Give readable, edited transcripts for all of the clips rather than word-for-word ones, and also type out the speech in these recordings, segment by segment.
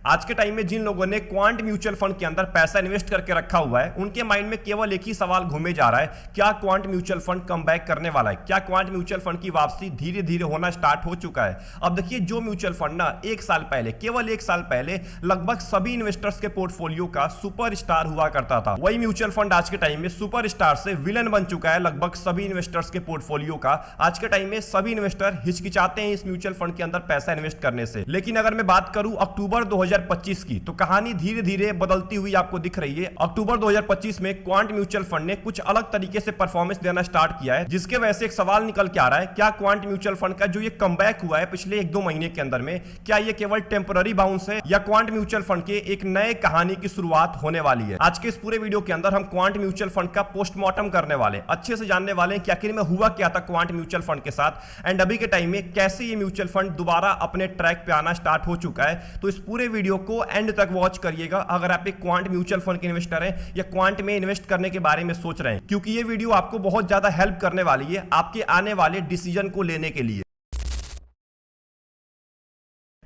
आज के टाइम में जिन लोगों ने क्वांट म्यूचुअल फंड के अंदर पैसा इन्वेस्ट करके रखा हुआ है, उनके माइंड में केवल एक ही सवाल घूमे जा रहा है, क्या quant mutual fund come back करने वाला है? क्या क्वांट म्यूचुअल फंड की वापसी धीरे धीरे होना स्टार्ट हो चुका है? अब देखिए, जो म्यूचुअल फंड ना एक साल पहले, केवल एक साल पहले लगभग सभी इन्वेस्टर्स के पोर्टफोलियो का सुपरस्टार हुआ करता था, वही म्यूचुअल फंड आज के टाइम में सुपरस्टार से विलन बन चुका है लगभग सभी इन्वेस्टर्स के पोर्टफोलियो का। आज के टाइम में सभी इन्वेस्टर हिचकिचाते हैं इस म्यूचुअल फंड के अंदर पैसा इन्वेस्ट करने से। लेकिन अगर मैं बात करूं अक्टूबर 2025 की, तो कहानी धीरे धीरे बदलती हुई आपको दिख रही है। अक्टूबर 2025 में क्वांट म्यूचुअल फंड ने कुछ अलग तरीके से परफॉर्मेंस देना स्टार्ट किया है, जिसके वजह से एक सवाल निकल के आ रहा है, क्या क्वांट म्यूचुअल फंड का जो ये कमबैक हुआ है पिछले 1-2 महीने के अंदर में, क्या ये केवल टेम्पररी बाउंस है या क्वांट म्यूचुअल फंड के एक नए कहानी की शुरुआत होने वाली है? आज के इस पूरे वीडियो के अंदर हम क्वांट म्यूचुअल फंड का पोस्टमार्टम करने वाले, अच्छे से जानने वाले हैं कि आखिर में हुआ क्या था क्वांट म्यूचुअल फंड के साथ, एंड अभी के टाइम में कैसे ये म्यूचुअल फंड दोबारा अपने ट्रैक पे आना स्टार्ट हो चुका है। तो इस पूरे वीडियो को एंड तक वॉच करिएगा अगर आप एक क्वांट म्यूचुअल फंड के इन्वेस्टर हैं या क्वांट में इन्वेस्ट करने के बारे में सोच रहे हैं, क्योंकि ये वीडियो आपको बहुत ज्यादा हेल्प करने वाली है आपके आने वाले डिसीजन को लेने के लिए।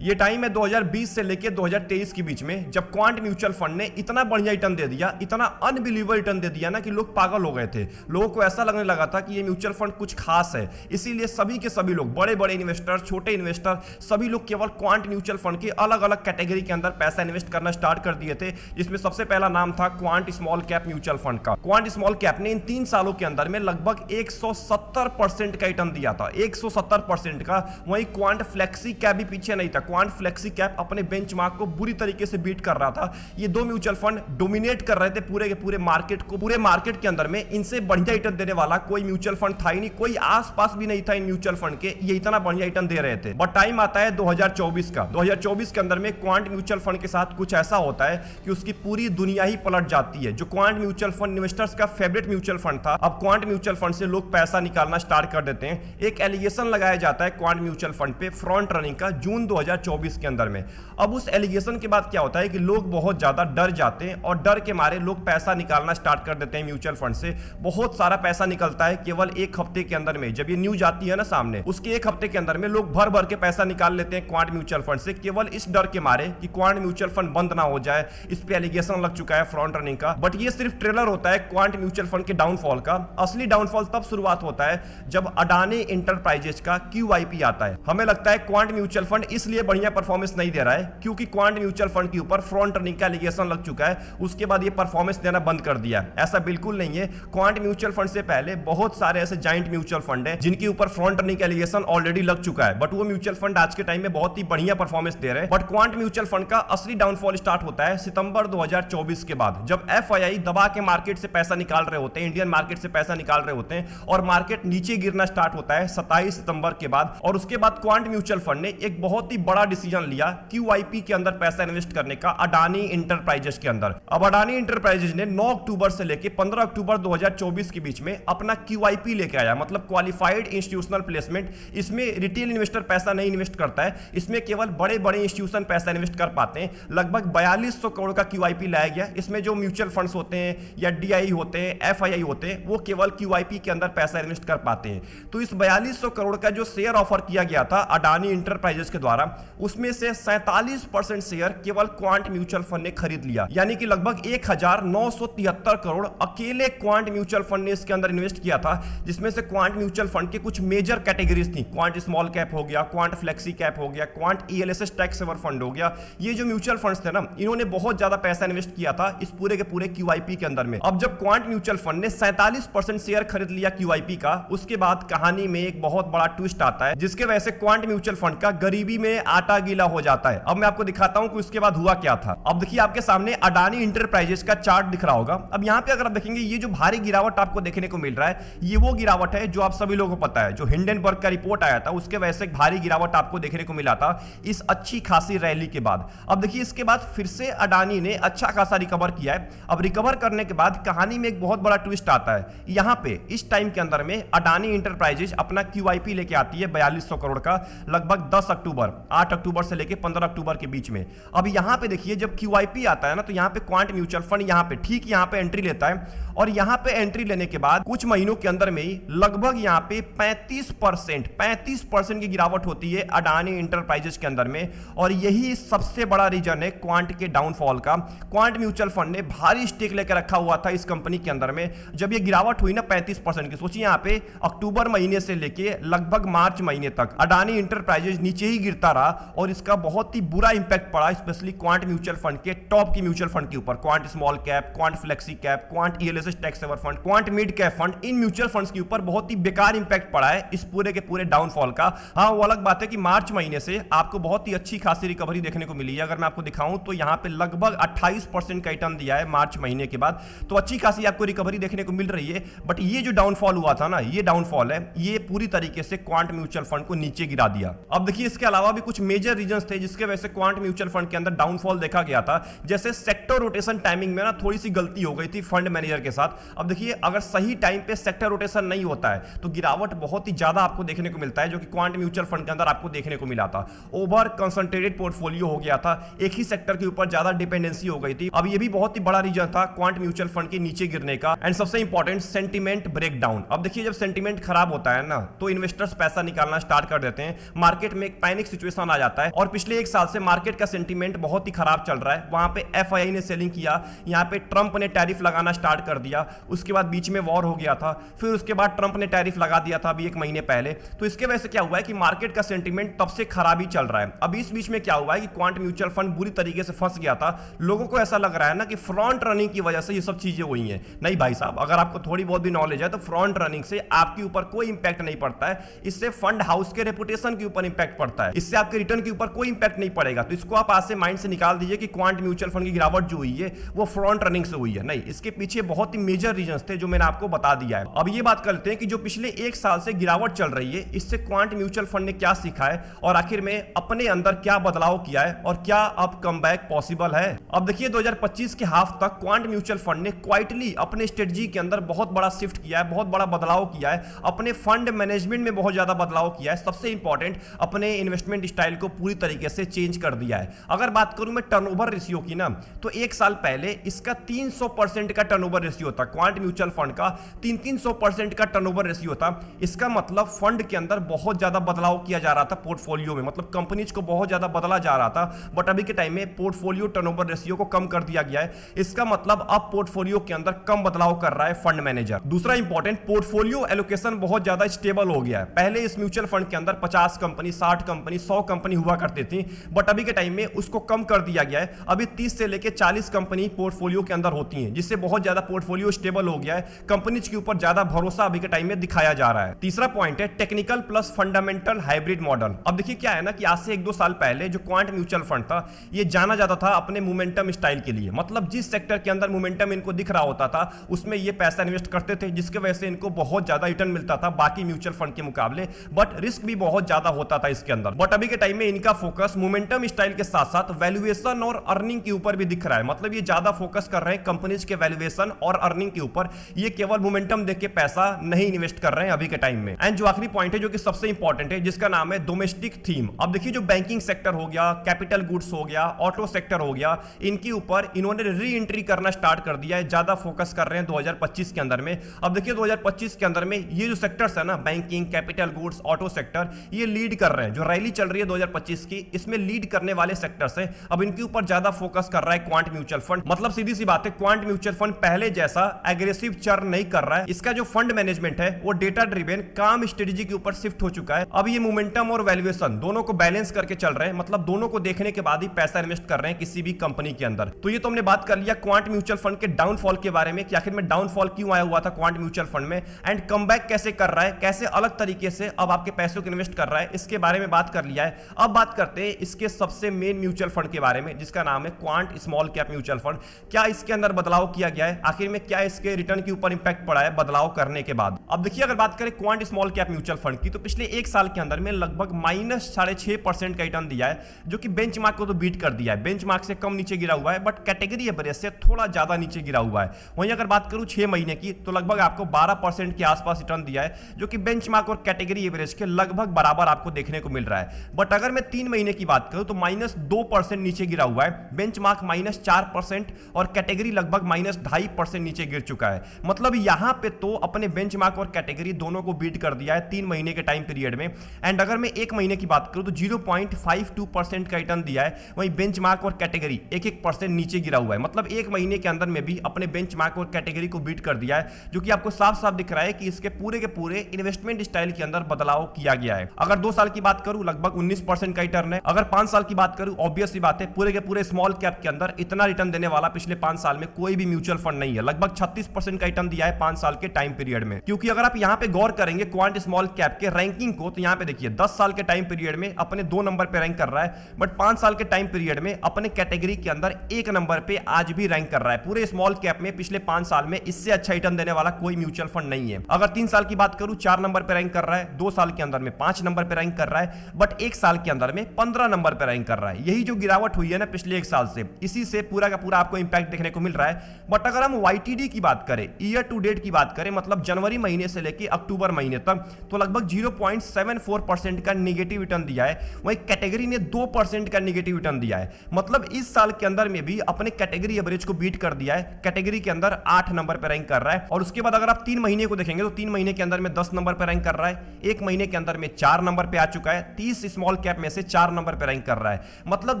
ये टाइम है 2020 से लेके 2023 के बीच में, जब क्वांट म्यूचुअल फंड ने इतना बढ़िया रिटर्न दे दिया, इतना अनबिलीवेबल रिटर्न दे दिया ना कि लोग पागल हो गए थे। लोगों को ऐसा लगने लगा था कि ये म्यूचुअल फंड कुछ खास है। इसीलिए सभी के सभी लोग, बड़े बड़े इन्वेस्टर, छोटे इन्वेस्टर, सभी लोग केवल क्वांट म्यूचुअल फंड के अलग अलग कैटेगरी के अंदर पैसा इन्वेस्ट करना स्टार्ट कर दिए थे, जिसमें सबसे पहला नाम था quant small cap mutual fund का। क्वांट स्मॉल कैप ने इन 3 सालों के अंदर में लगभग 170% का रिटर्न दिया था, 170% का। वहीं क्वांट फ्लेक्सी कैप भी पीछे नहीं था। क्वांट फ्लेक्सी कैप अपने बेंचमार्क को बुरी तरीके से बीट कर रहा था। ये 2 म्यूचुअल फंड डोमिनेट कर रहे थे पूरे के पूरे मार्केट को। पूरे मार्केट के अंदर में इनसे बढ़िया रिटर्न देने वाला कोई म्यूचुअल फंड था ही नहीं, कोई आसपास भी नहीं था इन म्यूचुअल फंड के, ये इतना बढ़िया रिटर्न दे रहे थे। बट टाइम आता है 2024 का। 2024 के अंदर में क्वांट म्यूचुअल फंड के साथ कुछ ऐसा होता है कि उसकी पूरी दुनिया ही पलट जाती है। जो क्वांट म्यूचुअल फंड इन्वेस्टर्स का फेवरेट म्यूचुअल फंड था, अब क्वांट म्यूचुअल फंड से लोग पैसा निकालना स्टार्ट कर देते हैं। एक एलिगेशन लगाया जाता है क्वांट म्यूचुअल फंड पे फ्रंट रनिंग का, जून 2024 के अंदर में। अब उस एलिगेशन के बाद क्या होता है कि लोग बहुत ज्यादा डर जाते हैं और डर के मारे लोग पैसा निकालना स्टार्ट कर देते हैं म्यूचुअल फंड से। बहुत सारा पैसा निकलता है केवल 1 हफ्ते के अंदर में। जब ये न्यूज आती है ना सामने, उसके 1 हफ्ते के अंदर में लोग भर भर के पैसा निकाल लेते हैं क्वांट म्यूचुअल फंड से, केवल इस डर के मारे कि क्वांट म्यूचुअल फंड बंद ना हो जाए। इस पे एलिगेशन लग चुका है फ्रंट रनिंग का। बट ये सिर्फ ट्रेलर होता है क्वांट म्यूचुअल फंड के डाउनफॉल का। असली डाउनफॉल तब शुरुआत होता है जब अडानी इंटरप्राइजेज का QIP आता है। हमें लगता है क्वांट म्यूचुअल फंड इसलिए बढ़िया परफॉर्मेंस नहीं दे रहा है क्योंकि क्वांट म्यूचुअल फंड के ऊपर फ्रंट रनिंग का एलिगेशन लग चुका है, उसके बाद ये परफॉर्मेंस देना बंद कर दिया। ऐसा बिल्कुल नहीं है। क्वांट म्यूचुअल फंड से पहले बहुत सारे ऐसे जाइंट म्यूचुअल फंड हैं जिनके ऊपर फ्रंट रनिंग का एलिगेशन ऑलरेडी लग चुका है, बट वो म्यूचुअल फंड आज के टाइम में बहुत ही बढ़िया परफॉर्मेंस दे रहे हैं। बट क्वांट म्यूचुअल फंड का असली डाउनफॉल स्टार्ट होता है सितंबर 2024 के बाद, जब FII दबा के मार्केट से पैसा निकाल रहे होते हैं, इंडियन मार्केट से पैसा निकाल रहे होते हैं और मार्केट नीचे गिरना स्टार्ट होता है 27 सितंबर के बाद। और उसके बाद क्वांट म्यूचुअल फंड ने एक बहुत ही बड़ा डिसीजन लिया QIP के अंदर पैसा इन्वेस्ट करने का, अडानी इंटरप्राइजेज के अंदर। अब अडानी इंटरप्राइजेज ने 9 अक्टूबर से लेकर 15 अक्टूबर 2024 के बीच में अपना QIP लेके आया, मतलब क्वालिफाइड इंस्टीट्यूशनल प्लेसमेंट। इसमें रिटेल इन्वेस्टर पैसा नहीं इन्वेस्ट करता है, इसमें केवल बड़े बड़े इंस्टीट्यूशन पैसा इन्वेस्ट कर पाते हैं। लगभग 4200 करोड़ का QIP लाया गया। इसमें जो म्यूचुअल फंड्स होते हैं या DI होते हैं, FII होते हैं, वो केवल QIP के अंदर पैसा इन्वेस्ट कर पाते हैं। तो इस 4200 करोड़ का जो शेयर ऑफर किया गया था अडानी इंटरप्राइजेज के द्वारा, उसमें से 47% शेयर केवल क्वांट म्यूचुअल फंड ने खरीद लिया। यानी कि लगभग 1973 करोड़ अकेले क्वांट म्यूचुअल फंड ने इसके अंदर इन्वेस्ट किया था, जिसमें से क्वांट म्यूचुअल फंड के कुछ मेजर कैटेगरीज थी। क्वांट स्मॉल कैप हो गया, क्वांट फ्लेक्सी कैप हो गया, Quant ELSS tax saver fund हो गया। ये जो म्यूचुअल फंड्स थे ना, इन्होंने बहुत ज्यादा पैसा इन्वेस्ट किया था इस पूरे के पूरे QIP के अंदर में। अब जब क्वांट म्यूचुअल फंड ने 47% शेयर खरीद लिया QIP का, उसके बाद कहानी में एक बहुत बड़ा ट्विस्ट आता है, जिसके वजह से क्वांट म्यूचुअल फंड का गरीबी में आटा गीला हो जाता है। अब मैं आपको दिखाता हूं कि उसके बाद हुआ क्या था। अब देखिए, आपके सामने अडानी इंटरप्राइजेज का चार्ट दिख रहा होगा। अब यहां पे अगर आप देखेंगे, ये जो भारी गिरावट आपको देखने को मिल रहा है, ये वो गिरावट है जो आप सभी लोगों को पता है, जो हिंडनबर्ग का रिपोर्ट आया था उसके वजह से एक भारी गिरावट आपको देखने को मिला था इस अच्छी खासी रैली के बाद। अब देखिए, इसके बाद फिर से अडानी ने अच्छा खासा रिकवर किया है। अब रिकवर करने के बाद कहानी में एक बहुत बड़ा ट्विस्ट आता है। यहां पे इस टाइम के अंदर में अडानी इंटरप्राइजेज अपना QIP लेके आती है 4200 करोड़ का, लगभग 10 अक्टूबर, 8 8 अक्टूबर से लेकर 15 अक्टूबर के बीच में। अब यहाँ पे देखिए जब QIP आता है ना, तो यहाँ पे क्वांट म्यूचुअल फंड यहाँ पे ठीक यहाँ पे एंट्री लेता है, और यहाँ पे एंट्री लेने के बाद कुछ महीनों के अंदर में ही लगभग यहाँ पे 35% की गिरावट होती है अडानी इंटरप्राइजेस के अंदर में। और यही सबसे बड़ा रीजन है क्वांट के डाउनफॉल का। क्वांट म्यूचुअल फंड ने भारी स्टेक लेकर रखा हुआ था इस कंपनी के अंदर में। जब ये गिरावट हुई ना 35% की, सोचिए यहाँ पे अक्टूबर महीने से लेके लगभग मार्च महीने तक अडानी इंटरप्राइजेस नीचे ही गिरता रहा, और इसका बहुत ही बुरा इंपैक्ट पड़ा स्पेशली क्वांट म्यूचुअल फंड के टॉप की म्यूचुअल फंड के ऊपर। Quant small cap, Quant flexi cap, Quant ELSS tax saver fund, Quant mid cap fund, इन म्यूचुअल फंड्स के ऊपर बहुत ही बेकार इंपैक्ट पड़ा है इस पूरे के पूरे डाउनफॉल का। हाँ, वो अलग बात है कि मार्च महीने से आपको बहुत ही अच्छी खासी रिकवरी देखने को मिली है। अगर मैं आपको दिखाऊं तो यहाँ पे लगभग 28% का रिटर्न दिया है मार्च महीने के बाद, तो अच्छी खासी आपको रिकवरी देखने को मिल रही है। बट ये जो डाउनफॉल हुआ था ना, ये डाउनफॉल है, ये पूरी तरीके से क्वांट म्यूचुअल फंड को नीचे गिरा दिया। अब देखिए इसके अलावा भी कुछ मेजर रीजंस थे जिसके वजह से क्वांट म्यूचुअल फंड के अंदर डाउनफॉल देखा गया था। जैसे सेक्टर रोटेशन टाइमिंग में ना थोड़ी सी गलती हो गई थी फंड मैनेजर के साथ। अब देखिए अगर सही टाइम पे सेक्टर रोटेशन नहीं होता है तो गिरावट बहुत ही ज्यादा आपको देखने को मिलता है, जो कि क्वांट म्यूचुअल फंड के अंदर आपको देखने को मिला था। ओवर कंसंट्रेटेड पोर्टफोलियो हो गया था, एक ही सेक्टर के ऊपर ज्यादा डिपेंडेंसी हो गई थी। अब ये भी बहुत ही बड़ा रीजन था क्वांट म्यूचुअल फंड के नीचे गिरने का। एंड सबसे इंपॉर्टेंट, सेंटीमेंट ब्रेकडाउन। अब देखिए जब सेंटीमेंट खराब होता है ना, तो इन्वेस्टर्स पैसा निकालना स्टार्ट कर देते हैं, मार्केट में एक पैनिक सिचुएशन आ जाता है। और पिछले एक साल से मार्केट का सेंटीमेंट बहुत ही खराब चल रहा है। वहां पे FII ने सेलिंग किया, यहाँ पे ट्रंप ने टैरिफ लगाना स्टार्ट कर दिया, उसके बाद बीच में वॉर हो गया था, फिर उसके बाद ट्रंप ने टैरिफ लगा दिया था अभी 1 महीने पहले। तो इसके वजह से क्या हुआ है कि मार्केट का सेंटीमेंट तब से खराब ही चल रहा है। अब इस बीच में क्या हुआ है कि क्वांट म्यूचुअल फंड बुरी तरीके से फंस गया था। लोगों को ऐसा लग रहा है ना कि फ्रंट रनिंग की वजह से ये सब चीजें हुई हैं। नहीं भाई साहब, अगर आपको थोड़ी बहुत भी नॉलेज है तो फ्रंट रनिंग से आपके ऊपर कोई इंपैक्ट नहीं पड़ता है। इससे फंड हाउस के रेपुटेशन के ऊपर इंपैक्ट पड़ता है, इससे आपके रिटर्न के ऊपर कोई इंपैक्ट नहीं पड़ेगा। तो इसको आप आज से माइंड से निकाल दीजिए कि क्वांट म्यूचुअल फंड की गिरावट जो हुई है वो फ्रंट रनिंग से हुई है। नहीं, इसके पीछे बहुत ही मेजर रीजंस थे जो मैंने आपको बता दिया है। अब ये बात करते हैं कि जो पिछले 1 साल से गिरावट चल रही है, इससे क्वांट म्यूचुअल फंड ने क्या सीखा है और आखिर में अपने अंदर क्या बदलाव किया है, और क्या अब कमबैक पॉसिबल है। अब देखिए 2025 के हाफ तक क्वांट म्यूचुअल फंड ने क्वाइटली अपने स्ट्रेटजी के अंदर बहुत बड़ा शिफ्ट किया है, बहुत बड़ा बदलाव किया है, अपने फंड मैनेजमेंट में बहुत ज्यादा बदलाव किया है। सबसे इंपॉर्टेंट, अपने इन्वेस्टमेंट स्टाइल को पूरी तरीके से चेंज कर दिया है। अगर बात करूं मैं टर्नओवर रेशियो की ना, तो 1 साल पहले इसका 300% का टर्नओवर रेशियो था। क्वांट म्यूचुअल फंड का 300% का टर्नओवर रेशियो था। इसका मतलब फंड के अंदर बहुत ज्यादा बदलाव किया जा रहा था पोर्टफोलियो में, मतलब कंपनीज को बहुत ज्यादा बदला जा रहा था। बट अभी के टाइम में पोर्टफोलियो टर्नओवर रेशियो को कम कर दिया गया है। इसका मतलब अब पोर्टफोलियो के अंदर कम बदलाव कर रहा है फंड मैनेजर। दूसरा इंपॉर्टेंट, पोर्टफोलियो एलोकेशन बहुत ज्यादा स्टेबल हो गया है। पहले इस म्यूचुअल फंड के अंदर 50 कंपनी, 60 कंपनी, 100 कंपनी हुआ करती थी, बट अभी के टाइम में उसको कम कर दिया गया है। अभी 30 से लेकर 40 कंपनी पोर्टफोलियो के अंदर होती हैं, जिससे बहुत ज्यादा पोर्टफोलियो स्टेबल हो गया है। कंपनीज के ऊपर ज्यादा भरोसा अभी के टाइम में दिखाया जा रहा है। तीसरा पॉइंट है technical plus fundamental hybrid model. अब देखिए क्या है ना कि आज से 1-2 साल पहले जो क्वांट म्यूचुअल फंड था, ये जाना जाता था अपने मोमेंटम स्टाइल के लिए। मतलब जिस सेक्टर के अंदर मोमेंटम इनको दिख रहा होता था उसमें ये पैसा इन्वेस्ट करते थे, जिसके वजह से इनको बहुत ज्यादा रिटर्न मिलता था बाकी म्यूचुअल फंड के मुकाबले। बट रिस्क भी बहुत ज्यादा होता था इसके अंदर। बट अभी के टाइम में इनका फोकस मोमेंटम स्टाइल के साथ साथ वैल्यूएशन और अर्निंग के ऊपर भी दिख रहा है। मतलब ये ज्यादा फोकस कर रहे हैं कंपनीज के वैल्यूएशन और अर्निंग के ऊपर। ये केवल मोमेंटम देख के पैसा नहीं इन्वेस्ट कर रहे हैं अभी के टाइम में। एंड जो आखिरी पॉइंट है जो कि सबसे इंपॉर्टेंट है, जिसका नाम है डोमेस्टिक थीम। अब देखिए जो बैंकिंग सेक्टर हो गया, कैपिटल गुड्स हो गया, ऑटो सेक्टर हो गया, इनके ऊपर इन्होंने री एंट्री करना स्टार्ट कर दिया है, ज्यादा फोकस कर रहे हैं 2025 के अंदर में। अब देखिए 2025 के अंदर में ये जो सेक्टर्स है ना, banking, capital goods, auto sector, ये लीड कर रहे हैं। जो रैली चल रही है 2025 की, इसमें लीड करने वाले सेक्टर्स हैं। अब इनके ऊपर ज्यादा फोकस कर रहा है क्वांट म्यूचुअल फंड। मतलब सीधी सी बात है, क्वांट म्यूचुअल फंड पहले जैसा एग्रेसिव चर्न नहीं कर रहा है। इसका जो फंड मैनेजमेंट है वो डेटा ड्रिवन काम स्ट्रेटजी के ऊपर शिफ्ट हो चुका है। अब ये मोमेंटम और वैल्यूएशन दोनों को बैलेंस करके चल रहे हैं। मतलब दोनों को देखने के बाद ही पैसा इन्वेस्ट कर रहे हैं किसी भी कंपनी के अंदर। तो ये तो हमने बात कर लिया क्वांट म्यूचुअल फंड के डाउनफॉल के बारे में कि आखिर में डाउनफॉल क्यों आया हुआ था क्वांट म्यूचुअल फंड में, एंड कमबैक कैसे कर रहा है, कैसे अलग तरीके से अब आपके पैसों को इन्वेस्ट कर रहा है, इसके बारे में बात कर लिया है। अब बात करते हैं इसके सबसे मेन म्यूचुअल फंड के बारे में, जिसका नाम है quant small cap mutual fund. क्या इसके अंदर बदलाव किया गया है, आखिर में क्या इसके रिटर्न के ऊपर इंपैक्ट पड़ा है बदलाव करने के बाद। अब देखिए अगर बात करें quant small cap mutual fund की, तो पिछले 1 साल के अंदर में लगभग -6.5% का रिटर्न दिया है, जो कि बेंचमार्क को तो बीट कर दिया है। बेंचमार्क से कम नीचे गिरा हुआ है, बट कैटेगरी एवरेज से थोड़ा ज्यादा नीचे गिरा हुआ है। वहीं अगर बात करूं 6 महीने की, तो लगभग आपको 12% के आसपास रिटर्न दिया है, जो कि बेंचमार्क और कैटेगरी एवरेज के लगभग बराबर आपको देखने को मिल रहा है। बट बट अगर मैं 3 महीने की बात करूं तो -2% नीचे गिरा हुआ है, बेंचमार्क -4% और कैटेगरी लगभग -2.5% नीचे गिर चुका है। मतलब यहां पे तो अपने बेंचमार्क और कैटेगरी दोनों को बीट कर दिया है 3 महीने के टाइम पीरियड में। एंड अगर मैं 1 महीने की बात करूं तो 0.52% का रिटर्न दिया है, वहीं बेंचमार्क और कैटेगरी 1% नीचे गिरा हुआ है। मतलब 1 महीने के अंदर में भी अपने बेंचमार्क और कैटेगरी को बीट कर दिया है, जो कि आपको साफ साफ दिख रहा है कि इसके पूरे के पूरे इन्वेस्टमेंट स्टाइल के अंदर बदलाव किया गया है। अगर 2 साल की बात करूं लगभग 19% का रिटर्न है। अगर 5 साल की बात करूं ऑब्वियस सी बात है पूरे के पूरे स्मॉल कैप के अंदर इतना रिटर्न देने वाला पिछले 5 साल में कोई भी म्यूचुअल फंड नहीं है। लगभग 36% का रिटर्न दिया है 5 साल के टाइम पीरियड में। क्योंकि अगर आप यहां पे गौर करेंगे क्वांट स्मॉल कैप के रैंकिंग को, तो यहां पे देखिए 10 साल के टाइम पीरियड में अपने 2 नंबर पे रैंक कर रहा है, बट 5 साल के टाइम पीरियड में अपने कैटेगरी के अंदर 1 नंबर पे आज भी रैंक कर रहा है। पूरे स्मॉल कैप में पिछले 5 साल में इससे अच्छा रिटर्न देने वाला कोई म्यूचुअल फंड नहीं है। अगर 3 साल की बात करूं 4 नंबर पे रैंक कर रहा है, 2 साल के अंदर में 5 नंबर पे रैंक कर रहा है, बट 1 साल के अंदर में 15 नंबर पे रैंक कर रहा है। यही जो गिरावट हुई है ना पिछले 1 साल से, इसी से पूरा का पूरा आपको इंपैक्ट देखने को मिल रहा है। बट अगर हम YTD की बात करें, ईयर टू डेट की बात करें, मतलब जनवरी महीने से लेकर अक्टूबर महीने तक, तो लगभग 0.74% का नेगेटिव रिटर्न दिया है। वहीं कैटेगरी ने 2% का नेगेटिव रिटर्न दिया है। मतलब इस साल के अंदर में भी अपने कैटेगरी एवरेज को बीट कर दिया है। कैटेगरी के अंदर 8 नंबर पर रैंक कर रहा है। और उसके बाद अगर आप 3 महीने को देखेंगे तो 3 महीने के अंदर में 10 नंबर पर रैंक कर रहा है। 1 महीने के अंदर में 4 नंबर पे आ चुका है। 30 स्मॉल कैप में से 4 नंबर पे रैंक कर रहा है। मतलब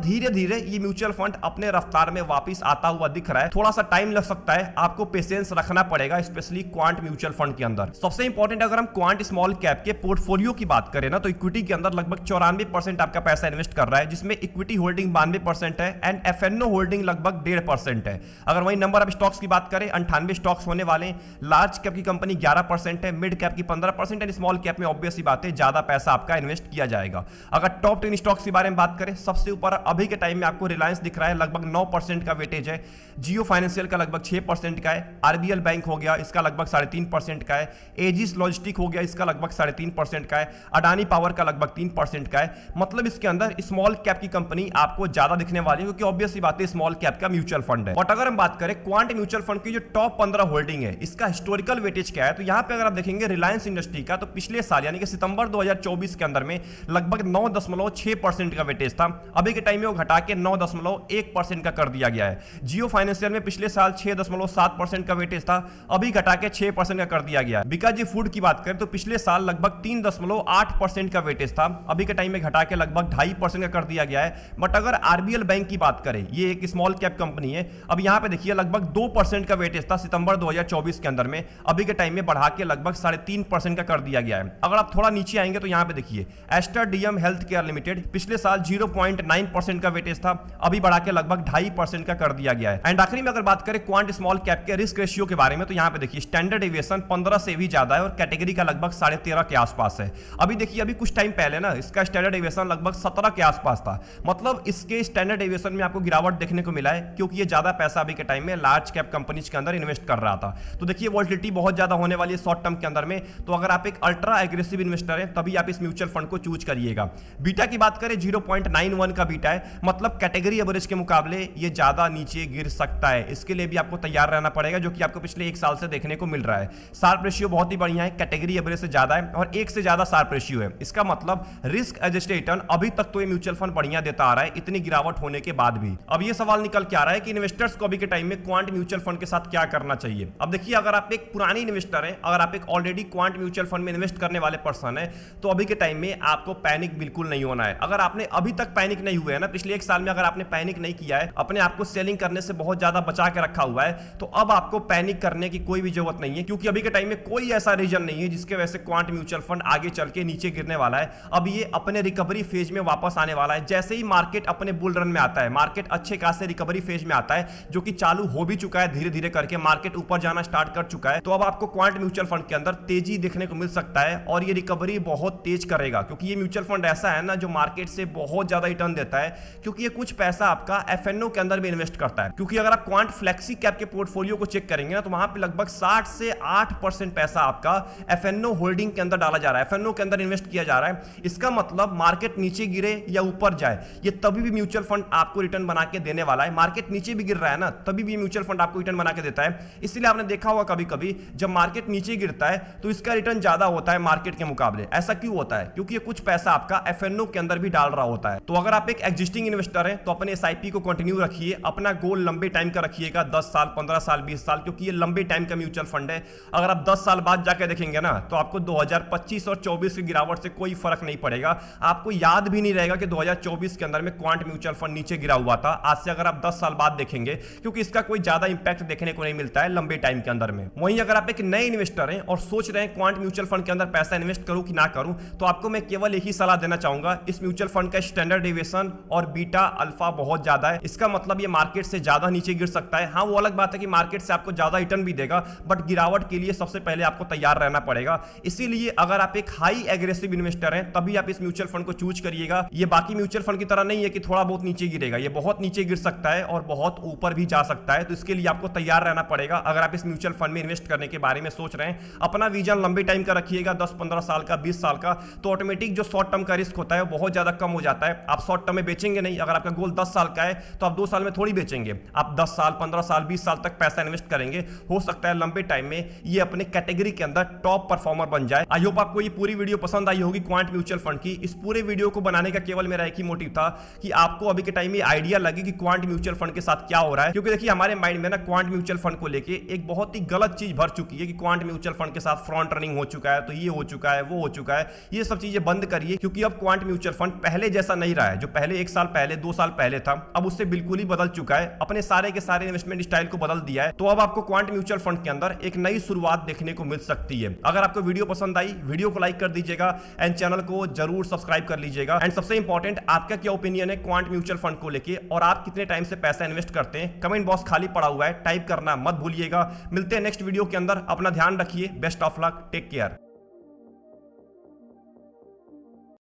धीरे धीरे ये म्यूचुअल फंड अपने रफ्तार में वापस आता हुआ दिख रहा है। थोड़ा सा टाइम लग सकता है, आपको पेशेंस रखना पड़ेगा, स्पेशली क्वांट म्यूचुअल फंड के अंदर। सबसे इंपॉर्टेंट अगर हम क्वांट स्मॉल कैप के पोर्टफोलियो की बात करें ना, तो इक्विटी के अंदर लगभग 94% आपका पैसा इन्वेस्ट कर रहा है, जिसमें इक्विटी होल्डिंग 92% है एंड FNO होल्डिंग लगभग 1.5% है। अगर वही नंबर ऑफ स्टॉक्स की बात करें 98 स्टॉक्स होने वाले हैं। लार्ज कैप की कंपनी 11% है, मिड कैप की 15% एंड स्मॉल कैप में ऑब्वियस सी बात है ज्यादा पैसा आपका इन्वेस्ट किया जाएगा। अगर टॉप 10 स्टॉक्स के बारे में बात करें, सबसे ऊपर अभी के टाइम में आपको रिलायंस दिख रहा है, लगभग 9% का वेटेज है। जियो फाइनेंशियल का लगभग 6% का है। RBL बैंक हो गया, इसका लगभग 3.5% का है। एजिस लॉजिस्टिक हो गया, इसका लगभग 3.5% का है। अडानी पावर का लगभग 3% का है। मतलब इसके अंदर स्मॉल कैप की कंपनी आपको ज्यादा दिखने वाली है, क्योंकि ऑब्वियस सी बात है स्मॉल कैप का म्यूचुअल फंड है। और अगर हम बात करें क्वांट म्यूचुअल फंड की जो टॉप 15 होल्डिंग है, इसका हिस्टोरिकल वेटेज क्या है, तो यहां पे अगर आप देखेंगे रिलायंस इंडस्ट्री का, तो पिछले साल यानी कि सितंबर 2024 के अंदर में लगभग 9.6% का वेटेज था। अभी के टाइम में वो घटा के 9.1% का कर दिया गया है। जियो फाइनेंशियल में पिछले साल 6.7% का वेटेज था, अभी घटा के 6% का कर दिया गया है। बिकाजी फूड की बात करें तो पिछले साल लगभग 3.8% का वेटेज था, अभी के टाइम में घटा के लगभग 2.5% का कर दिया गया है। बट अगर RBL बैंक की बात करें, ये एक स्मॉल कैप कंपनी है, अब यहां पे देखिए लगभग 2% का वेटेज था सितंबर 2024 के अंदर में, अभी के टाइम में बढ़ा के लगभग 3.5% का कर दिया गया है। अगर आप थोड़ा नीचे आएंगे तो यहां पे देखिए Aster DM health care limited, पिछले साल 0.9% का वेटेज था, अभी बढ़ा के लगभग 2.5% का कर दिया गया है। एंड आखिरी में अगर बात करें क्वांट स्मॉल कैप के रिस्क रेशियो के बारे में, तो यहां पे देखिए स्टैंडर्ड डेविएशन 15 से भी ज्यादा है और कैटेगरी का लगभग 13.5 के आसपास है। अभी देखिए अभी कुछ टाइम पहले ना इसका स्टैंडर्ड डेविएशन लगभग 17 के आसपास था। मतलब इसके स्टैंडर्ड डेविएशन में आपको गिरावट देखने को मिला है, क्योंकि ये ज्यादा पैसा अभी के टाइम में लार्ज कैप कंपनीज के अंदर इन्वेस्ट कर रहा था। तो देखिए वोलेटिलिटी बहुत ज्यादा होने वाली है शॉर्ट टर्म के अंदर में। तो अगर आप एक अल्ट्रा एग्रेसिव इन्वेस्टर हैं तभी आप इस म्यूचुअल फंड को चूज करिएगा। बीटा की बात करें 0.91 का बीटा है, मतलब कैटेगरी एवरेज के मुकाबले ये ज्यादा नीचे गिर सकता है। इसके लिए भी आपको तैयार रहना पड़ेगा, जो कि आपको पिछले 1 साल से देखने को मिल रहा है। शार्प रेशियो बहुत ही बढ़िया है, कैटेगरी एवरेज से ज्यादा है और 1 से ज्यादा शार्प रेशियो है। इसका मतलब रिस्क एडजस्टेड रिटर्न अभी तक तो ये म्यूचुअल फंड बढ़िया देता आ रहा है, इतनी गिरावट होने के बाद भी। अब ये सवाल निकल के आ रहा है कि इन्वेस्टर्स को अभी के टाइम में क्वांट म्यूचुअल फंड के साथ क्या करना चाहिए। अब देखिए अगर आप एक पुरानी इन्वेस्टर हैं, अगर आप एक ऑलरेडी क्वांट म्यूचुअल फंड में इन्वेस्ट करने वाले पर्सन है, तो अभी के टाइम में आपको पैनिक बिल्कुल नहीं होना है। अगर आपने अभी तक पैनिक नहीं हुए है ना, पिछले 1 साल में अगर आपने पैनिक नहीं किया है, अपने आप को सेलिंग करने से बहुत ज्यादा बचा के रखा हुआ है, तो अब आपको पैनिक करने की कोई भी जरूरत नहीं है, क्योंकि अभी के टाइम में कोई ऐसा रीजन नहीं है जिसके वजह से क्वांट म्यूचुअल फंड आगे चल के नीचे गिरने वाला है। अब ये अपने रिकवरी फेज में वापस आने वाला है। जैसे ही मार्केट अपने बुल रन में आता है, मार्केट अच्छे खासे रिकवरी फेज में आता है, जो कि चालू हो भी चुका है, धीरे धीरे करके मार्केट ऊपर जाना स्टार्ट कर चुका है, तो अब आपको क्वांट म्यूचुअल फंड के अंदर तेजी देखने को मिल सकता है और ये रिकवरी बहुत तेज करेगा, क्योंकि ये म्यूचुअल फंड ऐसा है ना जो मार्केट से बहुत ज्यादा रिटर्न देता है, क्योंकि ये कुछ पैसा आपका FNO के अंदर भी इन्वेस्ट करता है। क्योंकि अगर आप क्वांट फ्लेक्सी कैप के पोर्टफोलियो को चेक करेंगे ना, तो वहां पे लगभग 60 से 8% पैसा आपका FNO होल्डिंग के अंदर डाला जा रहा है, FNO के अंदर इन्वेस्ट किया जा रहा है। इसका मतलब मार्केट नीचे गिरे या ऊपर जाए, ये तभी भी म्यूचुअल फंड आपको रिटर्न बना के देने वाला है। मार्केट नीचे भी गिर रहा है ना, तभी भी म्यूचुअल फंड आपको रिटर्न बना के देता है। इसलिए आपने देखा होगा कभी कभी जब मार्केट नीचे गिरता है तो इसका रिटर्न ज्यादा होता है मार्केट के मुकाबले। ऐसा क्यों होता है? क्योंकि ये कुछ पैसा आपका एफएनओ के अंदर भी डाल रहा होता है। तो अगर आप एक एग्जिस्टिंग इन्वेस्टर हैं तो अपने एसआईपी को कंटिन्यू रखिए, अपना गोल लंबे टाइम का रखिएगा, 10 साल, 15 साल, 20 साल, क्योंकि ये लंबे टाइम का म्यूचुअल फंड है। अगर आप 10 साल बाद जाकर देखेंगे ना तो आपको 2025 और 24 की गिरावट से कोई फर्क नहीं पड़ेगा। आपको याद भी नहीं रहेगा कि 2024 के अंदर में क्वांट म्यूचुअल फंड नीचे गिरा हुआ था, आज से अगर आप 10 साल बाद देखेंगे, क्योंकि इसका कोई ज्यादा इंपैक्ट देखने को नहीं मिलता है लंबे टाइम के अंदर में। वहीं अगर आप एक नए इन्वेस्टर हैं और सोच रहे हैं क्वांट म्यूचुअल फंड के अंदर पैसा इन्वेस्ट करूं कि ना करूं, तो आपको मैं केवल एक ही सलाह देना चाहूंगा, इस म्यूचुअल फंड का स्टैंडर्ड डेविएशन और बीटा अल्फा बहुत ज्यादा है। इसका मतलब ये मार्केट से ज्यादा नीचे गिर सकता है। हाँ, वो अलग बात है कि मार्केट से आपको ज्यादा रिटर्न भी देगा, बट गिरावट के लिए सबसे पहले आपको तैयार रहना पड़ेगा। इसीलिए अगर आप एक हाई एग्रेसिव इन्वेस्टर हैं तभी आप इस म्यूचुअल फंड को चूज करिएगा। ये बाकी म्यूचुअल फंड की तरह नहीं है कि थोड़ा बहुत नीचे गिरेगा, ये बहुत नीचे गिर सकता है और बहुत ऊपर भी जा सकता है। तो इसके लिए आपको तैयार रहना पड़ेगा। अगर आप इस म्यूचुअल फंड में इन्वेस्ट करने के बारे में सोच रहे हैं, अपना विजन लंबे टाइम का रखिएगा, 10-15 साल का, 20 साल का, तो ऑटोमेटिक जो शॉर्ट टर्म का रिस्क होता है वो बहुत ज्यादा कम हो जाता है। आप शॉर्ट टर्म में बेचेंगे नहीं। अगर आपका गोल 10 साल का है तो आप 2 साल में थोड़ी बेचेंगे, आप 10 साल, 15 साल, 20 साल तक पैसा इन्वेस्ट करेंगे। हो सकता है लंबे टाइम में ये अपने कैटेगरी के अंदर टॉप परफॉर्मर बन जाए। आई होप आपको ये पूरी वीडियो पसंद आई होगी क्वांट म्यूचुअल फंड की। इस पूरे वीडियो को बनाने का केवल मेरा एक ही मोटिव था कि आपको अभी के टाइम में आइडिया लगे कि क्वांट म्यूचुअल फंड के साथ क्या हो रहा है। क्योंकि देखिए हमारे माइंड में ना क्वांट म्यूचुअल फंड को लेके एक बहुत ही गलत चीज भर चुकी है कि क्वांट म्यूचुअल फंड के साथ फ्रंट रनिंग हो चुका है, तो ये हो चुका है, वो हो चुका है। ये सब चीजें बंद करिए, क्योंकि अब क्वांट म्यूचुअल फंड पहले जैसा नहीं रहा है। जो पहले 1 साल पहले, 2 साल पहले था, अब उससे बिल्कुल ही बदल चुका है। अपने सारे के सारे इन्वेस्टमेंट स्टाइल को बदल दिया है। तो अब आपको क्वांट म्यूचुअल फंड के अंदर एक नई शुरुआत देखने को मिल सकती है। अगर आपको वीडियो पसंद आई, वीडियो को लाइक कर दीजिएगा एंड चैनल को जरूर सब्सक्राइब कर लीजिएगा। एंड सबसे इंपॉर्टेंट, आपका क्या ओपिनियन है क्वांट म्यूचुअल फंड को लेके, और आप कितने टाइम से पैसा इन्वेस्ट करते हैं? कमेंट बॉक्स खाली पड़ा हुआ है, टाइप करना मत भूलिएगा। मिलते हैं नेक्स्ट वीडियो के अंदर। अपना ध्यान रखिए। Best of luck, take care.